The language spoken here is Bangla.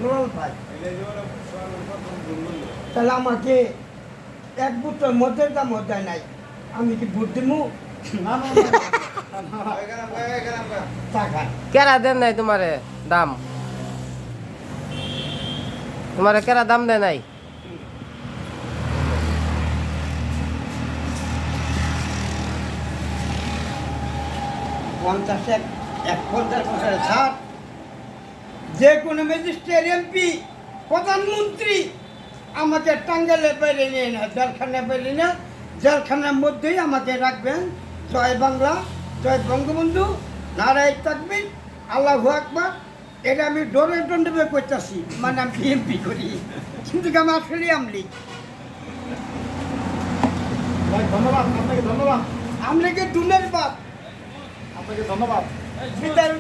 দুলাল ভাই। তাহলে আমাকে এক বুটের মধ্যের দাম দেয় নাই, আমি কি বুট দিমু? টাকা কেরা দেন নাই তোমারে দাম? তোমারে কেরা দাম দেয় নাই? 50 ছাড়। যে কোনো ম্যাজিস্ট্রেট, এমপি, প্রধানমন্ত্রী আমাকে টাঙ্গাইলে বাইরে নিয়ে না, জেলখানায় বাইরে না, জেলখানার মধ্যেই আমাকে রাখবেন। জয় বাংলা, জয় বঙ্গবন্ধু, নারায় তাকবীর, আল্লাহু আকবার। এটা আমি ডরে দণ্ডবে করতেছি, মানে আমি বিএমপি করি, কিন্তু আমি আসলে আমলি। ধন্যবাদ আপনাকে, ধন্যবাদ আমলিকে দুনের বাপ, আপনাকে, ধন্যবাদ। বিদায়।